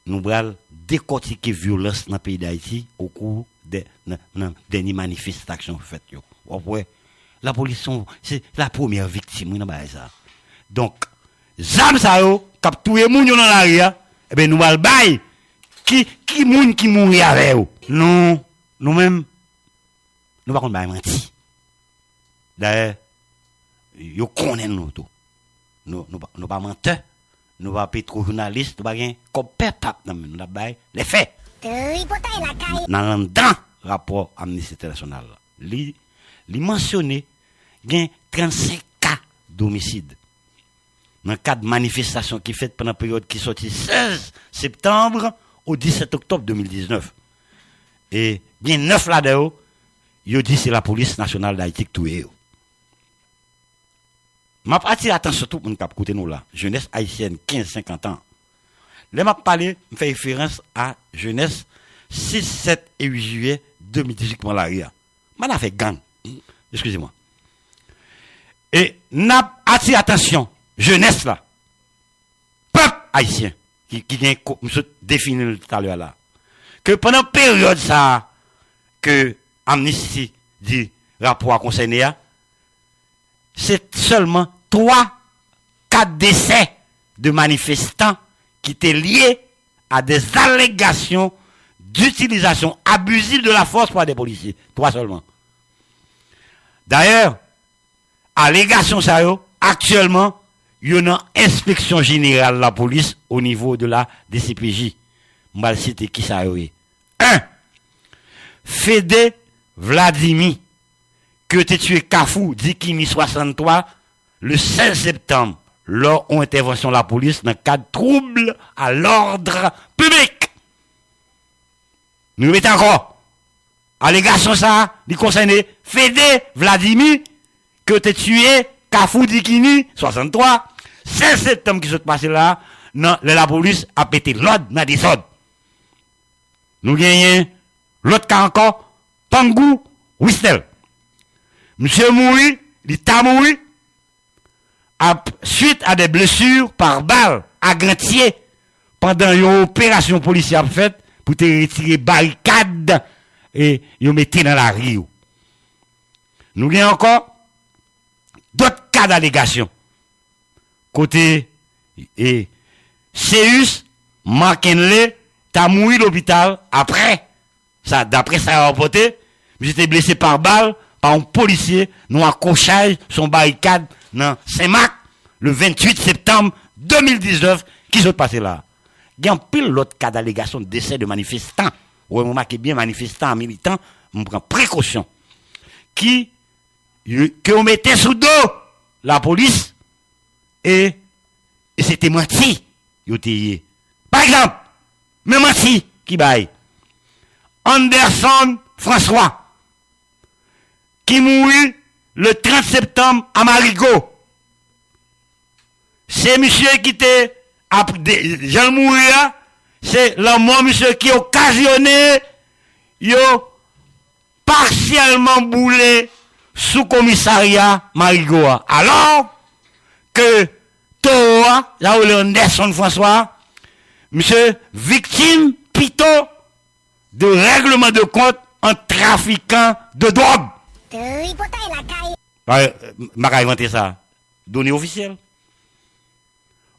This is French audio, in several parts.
nous allons décortiquer violence dans le pays d'Haïti au cours des dernières manifestations faites. Ouais. La police, c'est la première victime dans ça. Donc, zam ça yo, kap touye moun yo dans la rue, eh ben nous allons bailler qui moun qui mourir avec eux. Non, nous-mêmes, nous pas bailler menti. D'ailleurs, yo connaît nous tout. Nous pas menteur, nous pas pétro journaliste, nous pas rien comme pep nous la bailler les faits. Dans le rapport Amnesty International, li mentionné gain 35 cas d'homicide. Dans le cadre de manifestation qui fait pendant la période qui sortit 16 septembre au 17 octobre 2019. Et bien 9 là-dedans, yo dit c'est la police nationale d'Haïti qui touye. M'a attire attention tout moun k'ap koute nous là, jeunesse haïtienne 15-50 ans. Là m'a parlé, me fait référence à jeunesse 6, 7 et 8 juillet 2018 pour la RIA. M'a fait gang. Excusez-moi. Et n'a attire attention, jeunesse là. Peuple haïtien qui vient définir tout à l'heure là. Que pendant période ça que Amnesty dit rapport concerné, c'est seulement 4 décès de manifestants qui étaient liés à des allégations d'utilisation abusive de la force par des policiers. 3 seulement. D'ailleurs, allégation ça yo, actuellement, il y a une inspection générale de la police au niveau de la DCPJ. Je vais citer qui ça yo. 1. Fédé Vladimir, que tu tué Kafou, Dikini 63, le 16 septembre, lors d'une intervention de la police dans le cadre de troubles à l'ordre public. Nous mettons encore. Allégation ça, il concerne Fédé Vladimir, que tu tué Kafou, Dikini 63, 16 septembre qui s'est passé là, la police a pété l'ordre dans des ordres. Nous gagnons l'autre cas encore, Pangou Wistel. Monsieur mouri, il t'a mouru, suite à des blessures par balle à Grantier, pendant une opération policière faite pour te retirer barricade et yon mette dans la rue. Nous avons encore d'autres cas d'allégation. Côté et Seus, Markenle, t'a mouru l'hôpital après ça, d'après ça a rapporté, j'étais blessé par balle par un policier, nous accrochage son barricade dans Saint-Marc le 28 septembre 2019 qui s'est passé là. Il y a un pile l'autre cas d'allégation de décès de manifestants. Ouais, vous marquez bien manifestants, militants, on prend précaution. Que on mettait sous dos la police et c'était menti. Par exemple, même menti qui baille. Anderson François, qui mourut le 30 septembre à Marigot. C'est monsieur qui était, Jean mourir, c'est le mort monsieur qui a occasionné, partiellement boulé sous commissariat Marigot. Alors que Toa, là où le Anderson François, monsieur victime pito de règlement de compte en trafiquant de drogue. M'a inventé ça. Données officielles.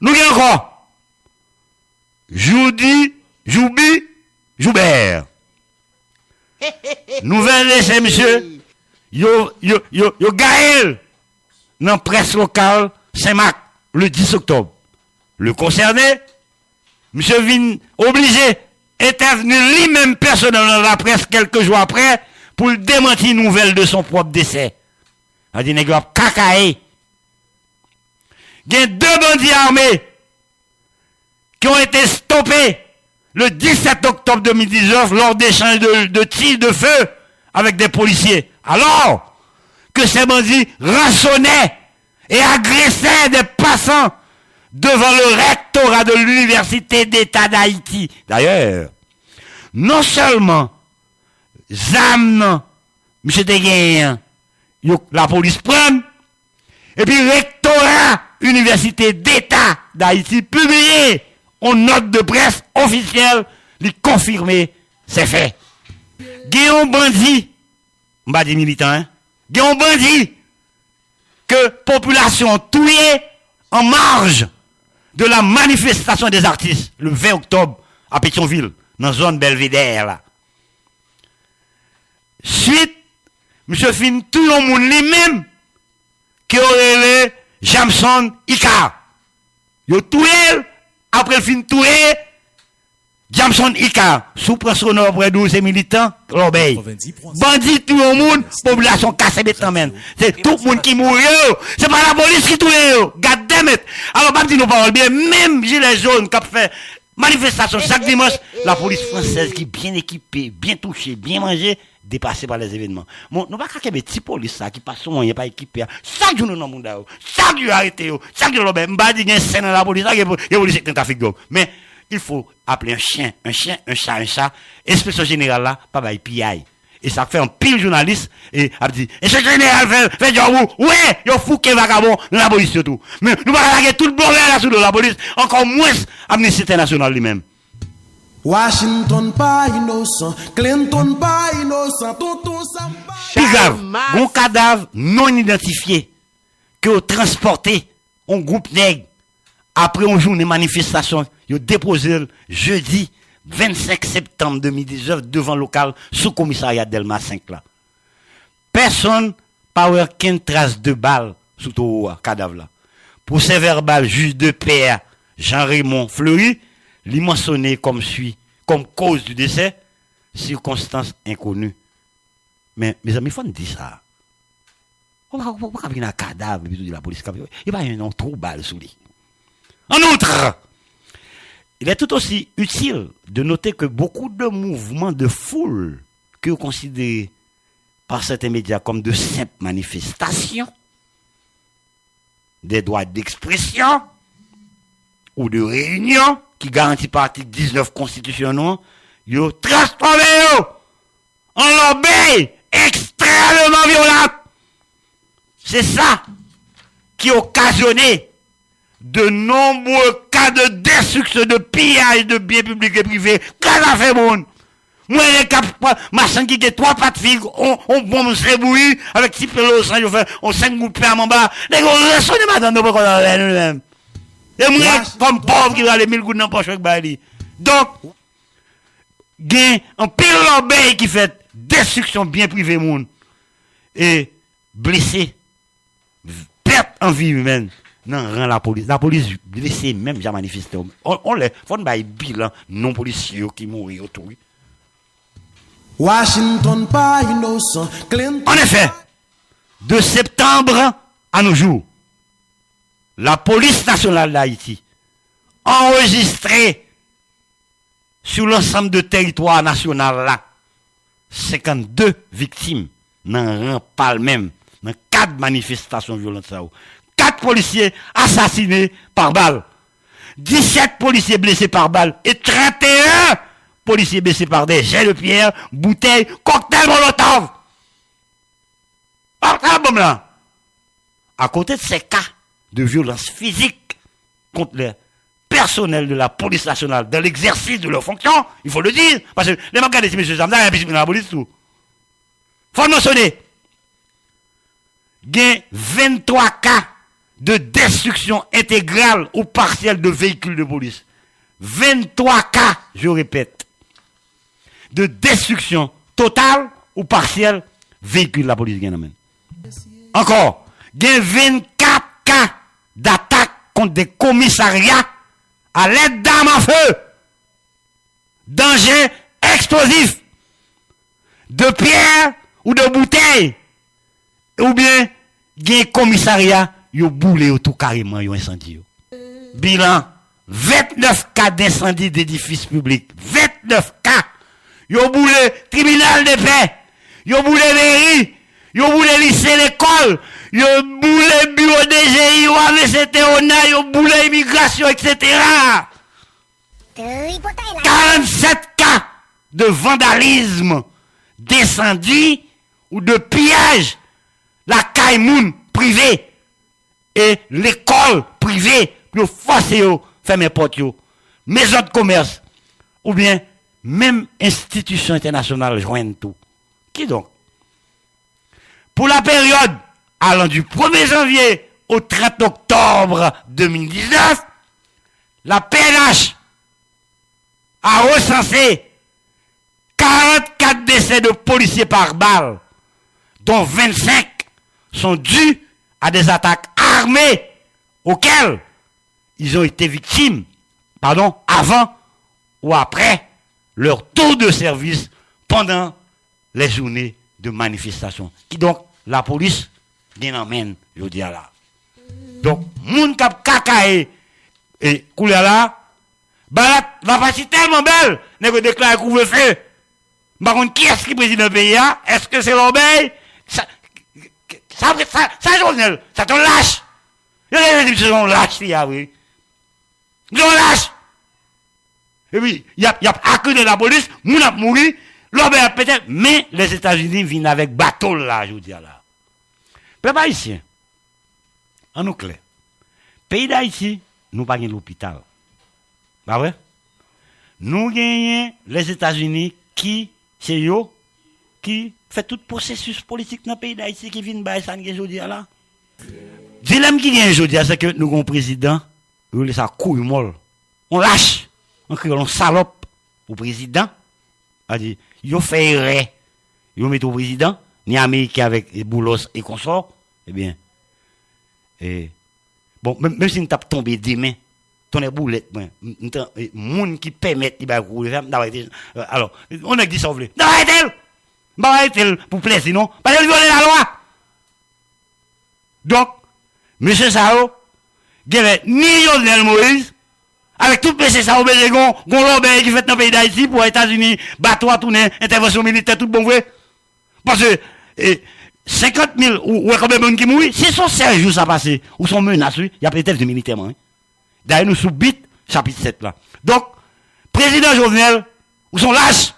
Nous avons encore Joubi Joubert. Nouvelle laissée, monsieur. Yo Gaël dans presse locale Saint-Marc le 10 octobre. Le concerné, monsieur vient obligé intervenir lui-même personnellement dans la presse quelques jours après pour le démentir nouvelle de son propre décès. On dit, nègre, cacaé. Il y a 2 bandits armés qui ont été stoppés le 17 octobre 2019 lors d'échanges de tirs de feu avec des policiers. Alors que ces bandits rançonnaient et agressaient des passants devant le rectorat de l'Université d'État d'Haïti. D'ailleurs, non seulement ZAM, M. Teguin, la police prend, et puis rectorat Université d'État d'Haïti publié on note de presse officielle, lui confirmer c'est fait. Guillaume bandit, m'a dit militant, hein? Guillaume bandit, que population tuée en marge de la manifestation des artistes le 20 octobre à Pétionville, dans la zone Belvédère là. Suite, monsieur fin tout le monde lui-même qui aurait le Jamson Ika. Yo tué après le fin tué Jamson Ika, sous pression après 12 militants, l'obéi. Bandit tout le monde, population cassée bête en c'est tout le monde qui mourit. C'est pas la police qui tue. God damn it. Alors, pas dire nos paroles bien, même Gilets jaunes qui a fait manifestation chaque dimanche, la police française qui est bien équipée, bien touchée, bien mangée, dépassée par les événements. Bon, nous pas qu'à des petits polices qui passent au moyen pas équipés. Chaque jour nous dans le monde, chaque jour arrêté, chaque jour l'obéi. M'ba dit qu'il y a une scène dans la police, il y a police qui trafic d'homme. Mais, il faut appeler un chien, un chat. Inspection générale là, pas bail PI. Et ça fait un pile journaliste, et a dit, inspection générale fait job où? Ouais, yo fou qui vagabond dans la police surtout. Mais nous pas regarder tout le bon là sous la police, encore moins Amnesty International lui-même. Washington pas innocent, Clinton pas innocent, tonton Samba. Plus grave, un cadavre non identifié que transporté en groupe nègre après une journée de manifestation, ils ont déposé le jeudi 25 septembre 2019 devant le local sous commissariat Delma 5 là. Personne pas eu aucune trace de balle sous tout cadavre là. Procès verbal juge de paix Jean-Raymond Fleury, lui mentionné comme suit, comme cause du décès, circonstances inconnues. Mais mes amis, il faut dire ça. On va pas venir un cadavre de la police. Il va y avoir un trou balle sous lui. En outre, il est tout aussi utile de noter que beaucoup de mouvements de foule que vous considérez par certains médias comme de simples manifestations, des droits d'expression ou de réunion qui garantit par l'article 19 constitutionnel, ils ont transformé en lobby extrêmement violent. C'est ça qui a occasionné de nombreux cas de destruction, de pillage de biens publics et privés. Qu'est-ce que fait, mon? Moi, les cap, machin qui a 3 pattes figues, on bombe se bouillir, avec 6 pelos, on 5 bouts de pain en bas. Les gars, on reste de madame, nous, nous-mêmes. Et moi, comme pauvre qui va aller 1000 gouttes dans la poche avec Bali. Donc, gain, un pile l'obéi qui fait destruction bien privée, mon. Et blessé, perte en vie humaine. Non, rend la police blessée même, j'ai manifesté. On les, faut un bilan non policiers qui mourent autour. Washington pas innocent, Clinton. En effet, de septembre à nos jours, la police nationale d'Haïti a enregistré sur l'ensemble de territoire national là 52 victimes dans pas le même dans 4 manifestations violentes ça. 4 policiers assassinés par balle, 17 policiers blessés par balle et 31 policiers blessés par des jets de pierre, bouteilles, cocktails Molotov. À côté de ces cas de violence physique contre les personnels de la police nationale dans l'exercice de leurs fonctions, il faut le dire, parce que les mangas de ces messieurs Zamda, il y a la police tout. Faut le mentionner. Il y a 23 cas de destruction intégrale ou partielle de véhicules de police. 23 cas, je répète, de destruction totale ou partielle véhicule de la police. Encore, il y a 24 cas d'attaque contre des commissariats à l'aide d'armes à feu, danger explosif, de pierre ou de bouteilles, ou bien il y a un commissariat yo boulé tout carrément, yo incendie. Bilan, 29 cas d'incendie d'édifices publics. 29 cas. Yo boulé tribunal de paix. Yo boulé mairie. Yo boulé lycée l'école. Yo boulé bureau DGI, yo AVCT, yo boulé immigration, etc. 47 cas de vandalisme, d'incendie ou de pillage. La caille privée et l'école privée, pour forcer yo, fermer porte yo. maison de commerce, ou bien même institution internationale joignent tout. Qui donc? Pour la période allant du 1er janvier au 30 octobre 2019, la PNH a recensé 44 décès de policiers par balle, dont 25 sont dus à des attaques armées auxquelles ils ont été victimes, avant ou après leur tour de service pendant les journées de manifestation. Qui donc, la police, bien emmène, je dis là. Donc, moun kap kakae, et couleur là, la partie tellement belle, n'est que déclare couvre-feu. Par contre, qui est-ce qui préside le pays là? Est-ce que c'est l'obéi? Ça, Jovenel, ça te lâche. Ils sont lâches, oui. Ils sont lâches. Et puis, il y a accusé de la police, moun a mouru, l'obéi peut-être, mais les États-Unis viennent avec bateau là, je vous dis là. Peuple haïtien, en nous clair, pays d'Haïti, nous pas l'hôpital. Pas vrai? Nous gagnons les États-Unis qui, c'est eux, qui fait tout processus politique dans le pays d'Haïti qui vient de ça aujourd'hui là. Dilemme qui vient aujourd'hui, c'est que nous avons un président, nous laissons couille molle. On lâche, on crie, on salope au président. On dit, il fait erreur. Il met au président, ni Américain avec Boulos et consorts, eh bien, bon, même si nous tapons tombé demain, ton boulette, moun qui permet, il va rouler, alors, on a dit ça, arrêtez-le, pour plaisir, non? Parce qu'il viole la loi. Donc, monsieur Sao, il y avait ni Jovenel Moïse, avec tout monsieur Sao, gon l'obéi qui fait dans le pays d'Haïti pour les États-Unis, bateau à tourner, intervention militaire, tout bon vrai. Parce que, 50 000, ou combien de monde qui mourit, si son Serge ça passe, ou son menace, il y a peut-être de militairement. Hein. D'ailleurs, nous sous-bit, chapitre 7 là. Donc, président Jovenel, ou son lâche,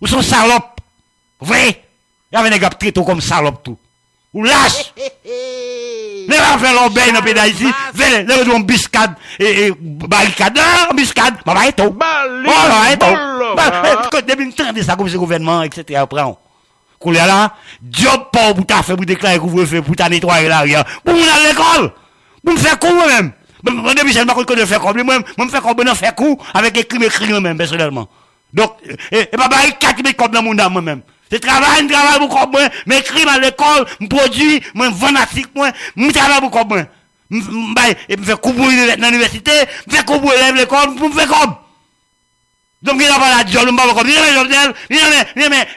ou son salope, vrai, il y avait des gars très tôt comme salope tout. Ou lâche. Les gens font l'obéi dans le pays d'Haïti, les gens font biscade, et barricade, biscade, bah, bah, et tout. Bah, et tout. Depuis une temps de ça, comme ce gouvernement, etc. Après, Koulia là, job pas pour ta faire, pour déclarer couvre-feu, pour ta nettoyer l'arrière, pour aller à l'école, pour me faire coup moi-même. Moi, Michel, je ne fais comme moi, je me fais comme je faire coup avec écrit moi-même, personnellement. Donc, et pas barrer 4 mètres comme dans mon âme moi-même. Je travaille pour comme moi, m'écris à l'école, me produis, me vends article moi, me travaille pour comme moi. Et me faire couvrir dans l'université, me faire couvrir l'école, pour me faire comme. Donc, il n'a pas la job, il n'a pas comme,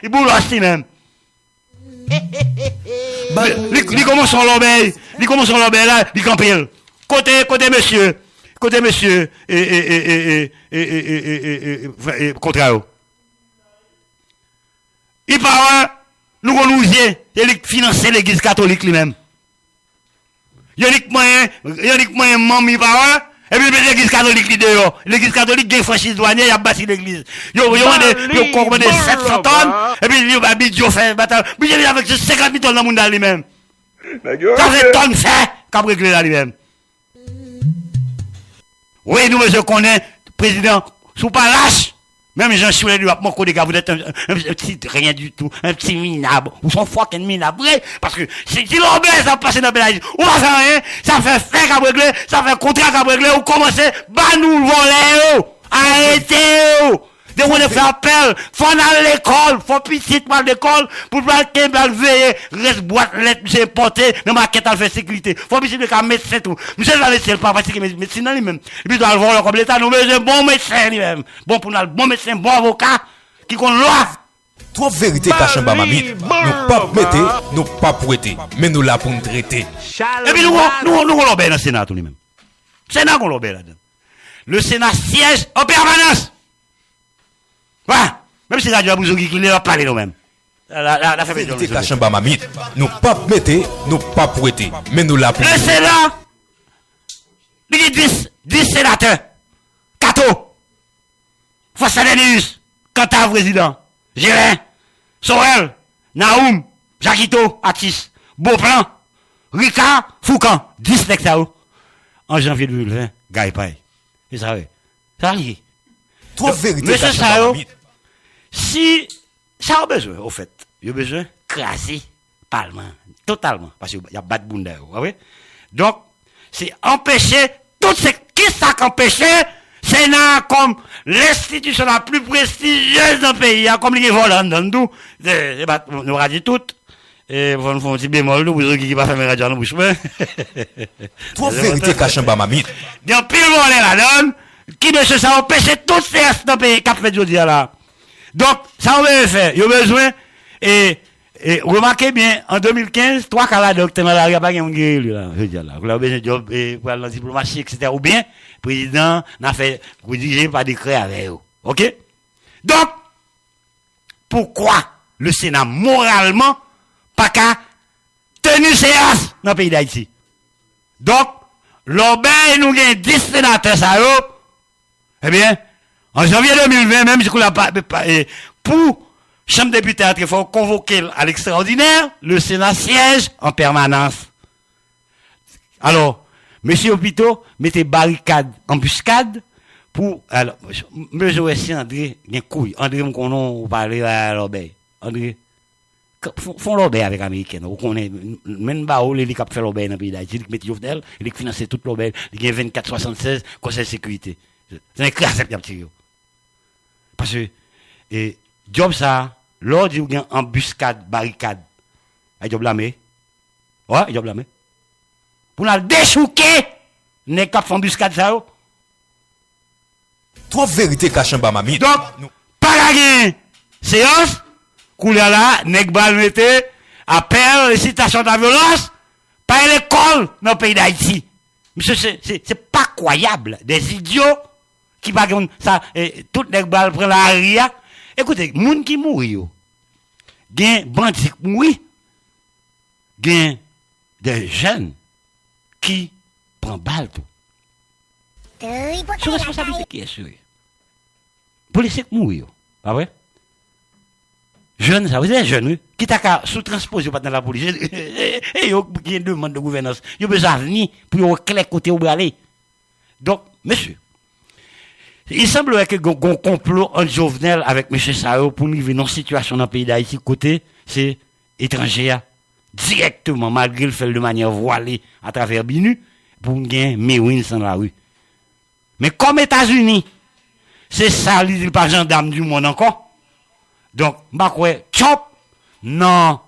il boule aussi même. Il commence son l'obéi là, il campille. Côté monsieur, contraire. Il parle, nous renouvions, il finance l'église catholique lui-même. Il y a des moyens, mamie parle, et puis l'église catholique dehors. L'église catholique, il franchise douanier, il a bâti l'église. Il a commandé 700 tonnes, et puis il a bidjo fait bataille. Puis il a avec 50 000 tonnes dans le monde lui-même. Ça fait tonnes fait, qu'a réglé là lui-même. Oui, nous, je connais, président, sous pas lâche. Même Jean Choulet, lui, mon collègue, vous êtes un petit, rien du tout, un petit minable, ou son fucking minable, parce que si l'obèse a passé dans le pays, ou pas ça rien, ça fait faire qu'à régler, ça fait contrat qu'à régler, ou commencer, bah nous voler, arrêtez, de vous faire appel, faut aller à l'école, faut petit mal d'école, pour pas qu'il veiller, reste boîte, lettre, j'ai porté, dans ma quête à faire sécurité. Faut petit qu'à médecin tout. Monsieur va laisser le pas parce que médecine dans lui-même. Et puis, dans le voir comme l'État, nous besoin bon médecin lui-même. Bon pour nous, bon médecin, bon avocat, qui compte loi. Trop vérité cachant ba mamie. Nous pas mettez, nous pas prêter, mais nous là pour nous traiter. Et puis, nous l'obéissons dans le Sénat tout lui-même. Sénat qu'on l'obéit là-dedans. Le Sénat siège en permanence. Voilà. Même si la radio Bouzouki qui n'a pas parlé nous-mêmes. La vérité cachant ba mamie. Nous pas mettez, nous pas prêter, mais nous là pour. Le Sénat, il y a 10 sénateurs. Cato, Fossadenius, Quentin président, Gérin, Sorel, Naoum, Jacquito, Atis, Beauplan, Ricard, Foucan, 10 lecteurs. En janvier 2020, Gaïpaï. Et ça, Ça y est. Trop vérité Monsieur cachée Sao, par mamie. si ça a besoin, au fait, il a besoin de craser le Parlement, totalement, parce qu'il y a pas de bunda, oui. Donc, c'est empêcher tout ce qui ça qu'empêcher, c'est comme l'institution la plus prestigieuse dans le pays, comme les volants dans tout, nous avons dit tout. Et vous font un petit bémol, nous, vous qui pas faire mes radios dans la bouche, Trop vérité cachée par mamie. il y a pile volet là-dedans, qui monsieur ça empêche tout ces dans le pays, qu'a fait aujourd'hui là. Donc, ça on veut faire, il y a besoin, et remarquez bien, en 2015, 3 cas là, docteur Malari a pas gagné lui là, je veux dire là. Vous avez besoin de job, et pour la diplomatie, etc. Ou bien, le président n'a fait, rédigé par décret avec eux. Ok? Donc, pourquoi le Sénat, moralement, pas qu'à tenir séance dans le pays d'Haïti? Donc, l'obé, nous avons 10 sénateurs, ça, eh bien, en janvier 2020, même si on n'a pas, pour Chambre des députés, il faut convoquer à l'extraordinaire, le Sénat siège en permanence. Alors, monsieur Hopito, mettez barricade, embuscade, pour, alors, monsieur aussi, André, il y a couille. André, on parle à l'obé. André, font l'obé avec les Américains. On connaît, même Bao, les qui fait l'obé dans le pays d'Haïti, ils mettent Jovenel, ils financent toute l'obé, ils gagnent 24,76, conseil de sécurité. C'est un crasse, petit. Parce que, et, job ça, lors du gain embuscade, barricade, il job lamé. Ouais, il job lamé. Pour la déchouquer, n'est qu'à faire embuscade ça, Trop vérité cachée par mamie. donc, pas la gain, séance, couleur là, n'est bal mette, appel, récitation de la violence, pas l'école dans le pays d'Haïti. Monsieur, c'est pas croyable. Des idiots, qui va ça, tout les balles prennent la ria. Écoutez, moun qui mourit, gen bandit qui mourit, gen des jeunes qui prennent balle tout. C'est responsabilité qui est sur eux. Policiers qui mourir, pas vrai? Jeunes, ça vous êtes jeunes, oui? Qui t'a qu'à sous-transposer pas dans la police. Et yo, qui une demande de gouvernance. Yo besoin de venir pour yo clair côté où aller. Donc, monsieur, il semblerait que un complot en Jovenel avec M. Sao pour nous vivre dans une situation dans le pays d'Haïti, côté, c'est étranger, directement, malgré le fait de manière voilée à travers Binu, pour nous gagner Mewin dans la rue. Mais comme États-Unis, c'est ça, il dit pas gendarme du monde encore. Donc, bah quoi, chop, non.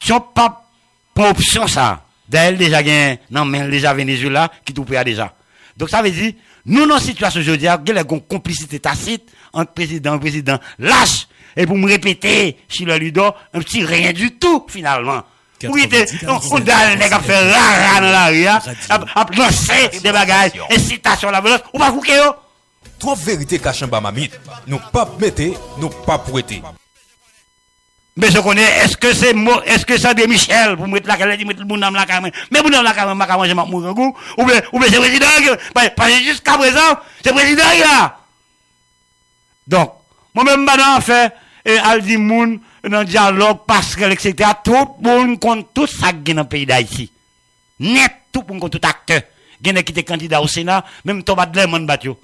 Chop pas pour option ça. D'ailleurs, déjà gagné, non, mais déjà Venezuela, qui tout prêt déjà. Donc, ça veut dire, nous, dans la situation aujourd'hui, il y a une complicité tacite entre président et président lâche. Et pour me répéter, si le Ludo, un petit rien du tout, finalement. Oui, on a le nègre à faire rara dans la rue, à lancer des bagages, incitation à la violence, ou pas fouquer, yo? Trop vérité cachée par mamie. Nous pas mettre, nous pas prêter. Mais je connais, est-ce que c'est de Michel, pour mettre la caméra, mettre le monde dans la caméra, mais vous dans la caméra, ma manger ma mourir ou bien c'est président, parce que jusqu'à présent, c'est président, là. Donc, moi-même, maintenant, fait, et Aldi Moun, dans le dialogue, Pascal, etc., tout le monde compte tout ça qui est dans le pays d'Haïti. Net, tout le monde compte tout acteur. Il y a qui était candidat au Sénat, même Thomas Dlemon Batio.